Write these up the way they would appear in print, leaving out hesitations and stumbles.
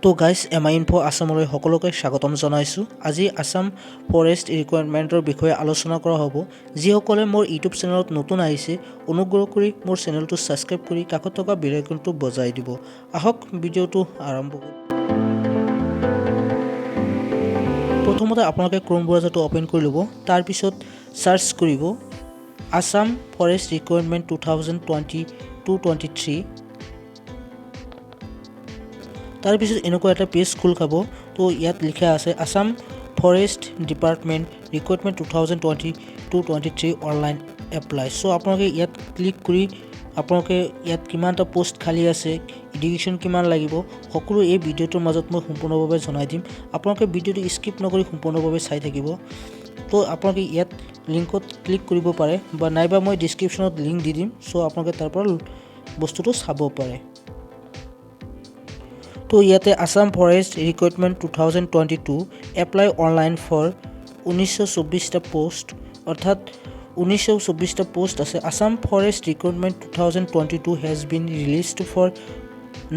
তো guys info আসামলৈ সকলোকে স্বাগতম জনাইছোঁ। আজি আসাম ফৰেষ্ট ৰিকুৱাৰমেণ্টৰ বিষয়ে আলোচনা কৰা হ'ব। যিসকলে মোৰ ইউটিউব চেনেলত নতুন আহিছে অনুগ্ৰহ কৰি মোৰ চেনেলটো ছাবস্ক্ৰাইব কৰি কাষত থকা বেল আইকনটো বজাই দিব। আহক ভিডিঅ'টো আৰম্ভ কৰোঁ। প্ৰথমতে আপোনালোকে ক্ৰোম ব্ৰাউজাৰটো অ'পেন কৰি ল'ব। তাৰপিছত চাৰ্চ কৰিব আসাম ফৰেষ্ট ৰিকুৱাৰমেণ্ট 2022-23। তাৰপিছত এনেকুৱা এটা পেজ খোল খাব। তো ইয়াত লিখা আছে Assam forest department recruitment 2022-23 online apply. So' আপোনালোকে ইয়াত ক্লিক কৰি আপোনালোকে ইয়াত কিমানটা পোষ্ট খালী আছে, এডুকেশ্যন কিমান লাগিব, সকলো এই ভিডিঅ'টোৰ মাজত মই সম্পূৰ্ণভাৱে জনাই দিম। আপোনালোকে ভিডিঅ'টো স্কিপ নকৰি সম্পূৰ্ণভাৱে চাই থাকিব। তো আপোনালোকে ইয়াত লিংকত ক্লিক কৰিব পাৰে বা নাইবা মই ডিছক্ৰিপশ্যনত লিংক দি দিম। চ' আপোনালোকে তাৰ পৰা বস্তুটো চাব পাৰে। তো ইয়াতে Assam forest recruitment 2022 apply online for 1924টা পোষ্ট, অৰ্থাৎ 1924টা পোষ্ট আছে। Assam forest recruitment 2022 has been released for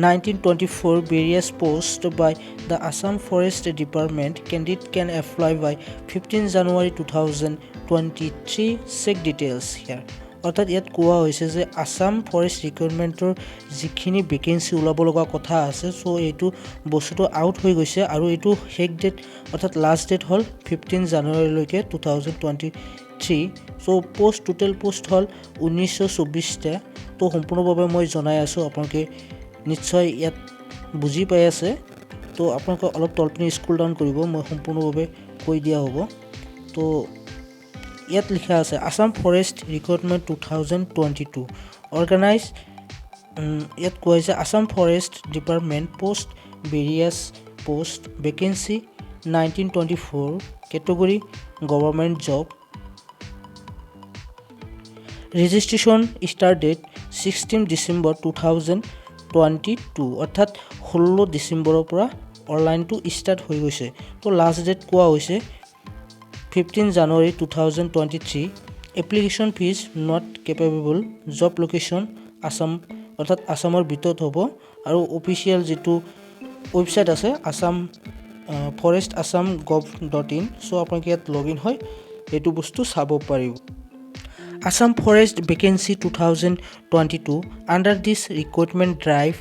1924 various posts by the Assam Forest Department. Candidate can apply by 15 January 2023. Check details here. অৰ্থাৎ ইয়াত কোৱা হৈছে যে আসাম ফৰেষ্ট ৰিক্ৰুটমেণ্টৰ যিখিনি ভেকেঞ্চি ওলাব লগা কথা আছে, চ' এইটো বস্তুটো আউট হৈ গৈছে আৰু এইটো শেষ ডেট অৰ্থাৎ লাষ্ট ডেট হ'ল 15 জানুৱাৰীলৈকে 2023। চ' টোটেল পোষ্ট হ'ল 1924টা। তো সম্পূৰ্ণভাৱে মই জনাই আছোঁ, আপোনালোকে নিশ্চয় ইয়াত বুজি পাই আছে। তো আপোনালোকে অলপ তলপিনে স্ক্ৰল ডাউন কৰিব, মই সম্পূৰ্ণভাৱে কৈ দিয়া হ'ব। তো ইয়াত লিখা আছে আসাম ফৰেষ্ট ৰিক্ৰুটমেণ্ট 2022 অৰ্গেনাইজ। ইয়াত কোৱা হৈছে Assam forest department post various post vacancy 1924 category government job. Registration start date 16 December 2022, অৰ্থাৎ 16 ডিচেম্বৰৰ পৰা অনলাইনটো ষ্টাৰ্ট হৈ গৈছে। তো লাষ্ট ডেট কোৱা হৈছে 15 জানুৱাৰী 2023। Application fees not capable. Job location Assam, অৰ্থাৎ আসামৰ ভিতৰত হ'ব। আৰু অফিচিয়েল যিটো ৱেবছাইট আছে আসাম ফৰেষ্ট assam.gov.in। চ' আপোনালোকে ইয়াত লগ ইন হয় এইটো বস্তু চাব পাৰিব। Assam Forest Vacancy 2022 under this recruitment drive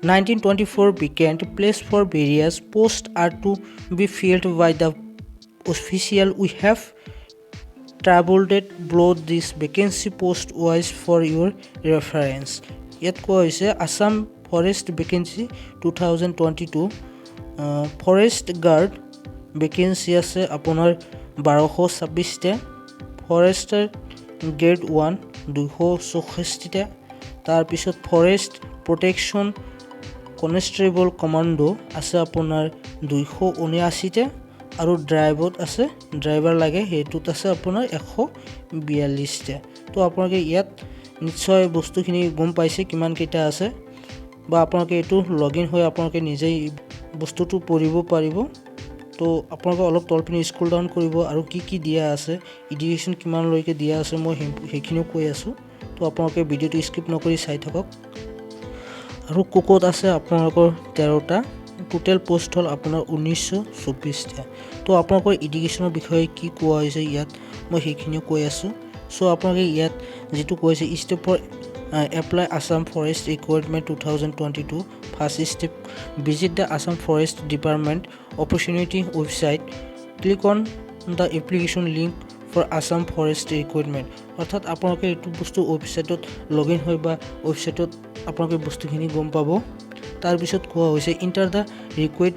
1924 vacant place for various posts are to be filled by the official. We have tabulated below this vacancy post wise for your reference. ইয়াত কোৱা হৈছে Assam forest vacancy 2022 forest guard vacancy আছে আপোনাৰ 1226টা, Forester grade 1 264টা, তাৰপিছত forest protection constable commando আছে আপোনাৰ 279টা, আৰু driver লাগে সেইটোত আছে আপোনাৰ 142টা। তো আপোনালোকে ইয়াত নিশ্চয় বস্তুখিনি গম পাইছে কিমান কেইটা আছে, বা আপোনালোকে এইটো লগ ইন হৈ আপোনালোকে নিজেই বস্তুটো পঢ়িব পাৰিব। তো আপোনালোকে অলপ তলপিনে স্ক্ৰল ডাউন কৰিব আৰু কি কি দিয়া আছে, এডুকেশ্যন কিমানলৈকে দিয়া আছে মই সেইখিনিও কৈ আছোঁ। তো আপোনালোকে ভিডিঅ'টো স্কিপ নকৰি চাই থাকক। আৰু ক'ত আছে আপোনালোকৰ 13টা, টোটেল পোষ্ট হ'ল আপোনাৰ 1924টা। তো আপোনালোকৰ এডুকেশ্যনৰ বিষয়ে কি কোৱা হৈছে ইয়াত মই সেইখিনিও কৈ আছোঁ। চ' আপোনালোকে ইয়াত যিটো কৈছে step for apply Assam forest recruitment 2022 first step visit the Assam forest department opportunity website, click on the application link for Assam forest recruitment. অৰ্থাৎ আপোনালোকে এইটো বস্তু ৱেবছাইটত লগ ইন হৈ বা ৱেবছাইটত আপোনালোকে বস্তুখিনি গম পাব। তাৰপিছত কোৱা হৈছে enter the required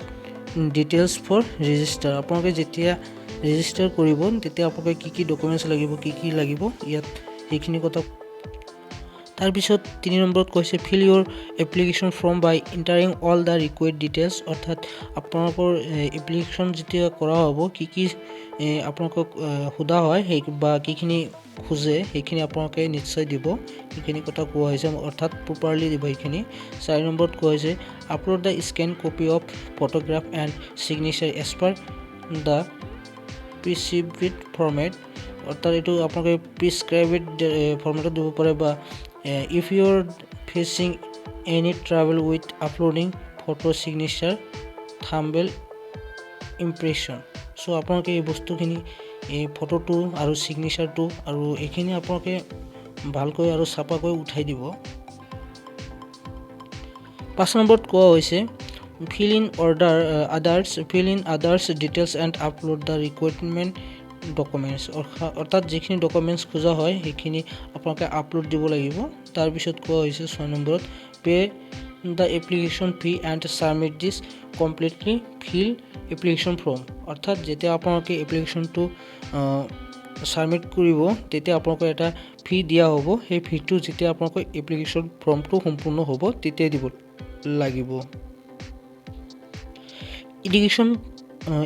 details for register. আপোনালোকে যেতিয়া ৰেজিষ্টাৰ কৰিব তেতিয়া আপোনালোকে কি কি ডকুমেণ্টছ লাগিব, কি কি লাগিব ইয়াত সেইখিনি কথা। তাৰপিছত 3 নম্বৰত কৈছে fill your application form by entering all the required details. অৰ্থাৎ আপোনালোকৰ এপ্লিকেশ্যন যেতিয়া কৰা হ'ব কি কি আপোনালোকক সোধা হয় সেই বা কিখিনি খোজে সেইখিনি আপোনালোকে নিশ্চয় দিব, সেইখিনি কথা কোৱা হৈছে, অৰ্থাৎ প্ৰপাৰলি দিব সেইখিনি। 4 নম্বৰত কোৱা হৈছে upload the scan copy of photograph and signature as per the prescribed format. অৰ্থাৎ এইটো আপোনালোকে প্ৰিস্ক্ৰাইবড ফৰ্মেটত দিব পাৰে, বা if you are facing any trouble with uploading photo signature thumbnail impression so আপোনালোকে এই বস্তুখিনি এই ফটোটো আৰু সিগনেচাৰটো আৰু এইখিনি আপোনালোকে ভালকৈ আৰু ছাপাকৈ উঠাই দিব 5 নম্বৰত কোৱা হৈছে fill in others details and upload the requirement documents অৰ্থাৎ যিখিনি ডকুমেন্টস খোজা হয় সেইখিনি আপোনালোকে আপলোড দিব লাগিব তাৰ পিছত কোৱা হৈছে 6 নম্বৰত pay the application fee and submit this completely fill application form অৰ্থাৎ যেতিয়া আপোনালোকে এপ্লিকেশনটো সাবমিট কৰিব তেতিয়া আপোনালোকে এটা ফি দিয়া হ'ব সেই ফিটো যেতিয়া আপোনালোকে এপ্লিকেশন ফৰ্মটো সম্পূৰ্ণ হ'ব তেতিয়া দিব লাগিব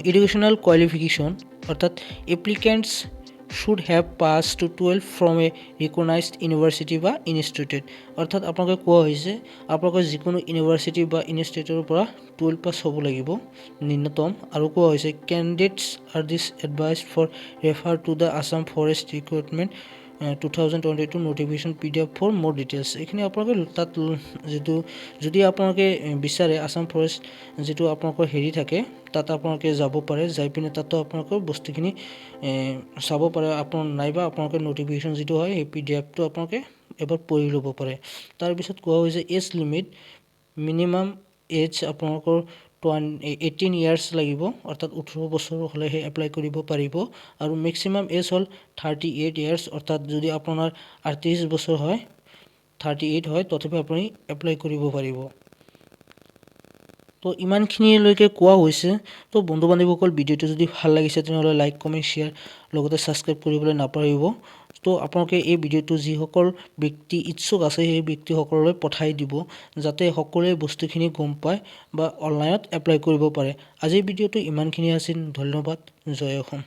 educational qualification অর্থাৎ applicants should have passed to 12 from a recognized university বা institute অর্থাৎ আপোনালোকে কোৱা হৈছে আপোনালোকে যিকোনো ইউনিভাৰ্সিটি বা ইনষ্টিটিউটৰ পৰা 12 পাছ হ'ব লাগিব নিম্নতম আৰু কোৱা হৈছে candidates are this advised for refer to the Assam Forest Recruitment 2022 notification PDF for more details এখানে আপোনালোকে তাত যেটো যদি আপোনালোকে বিচাৰে আসাম ফৰেষ্ট যেটো আপোনালোকৰ হেৰি থাকে তাত আপোনালোকে যাব পাৰে যাই পিনে তাতো আপোনালোকৰ বস্তুখিনি চাব পাৰে আপোন নাইবা আপোনালোকৰ নোটিফিকেশন যেটো হয় এই PDF টো আপোনালোকে এবাৰ পঢ়ি ল'ব পাৰে তাৰ পিছত কোৱা হৈছে এজ লিমিট মিনিমাম এজ আপোনালোকৰ 18 ইয়াৰ্স লাগিব অৰ্থাৎ 18 বছৰ হলেহে এপ্লাই কৰিব পাৰিব আৰু ম্যাক্সিমাম এজ হল 38 ইয়াৰ্স অৰ্থাৎ যদি আপোনাৰ 38 বছৰ হয় 38 হয় তথাপি আপুনি এপ্লাই কৰিব পাৰিব তো ইমানখিনি লৈকে কোৱা হৈছে তো বন্ধু বান্ধৱীসকল ভিডিওটো যদি ভাল লাগিছে তেনেহলে লাইক কমেন্ট শেয়াৰ লগতে সাবস্ক্ৰাইব কৰিবলৈ নাপাহৰিব তো আপোনালোকে এই ভিডিওটো যিসকল ব্যক্তি ইচ্ছুক আছে সেই ব্যক্তিসকললৈ পঠাই দিব যাতে সকলোৱে বস্তুখিনি গম পায় বা অনলাইনত এপ্লাই কৰিব পাৰে আজিৰ ভিডিওটো ইমানখিনি আছিল ধন্যবাদ জয় অসম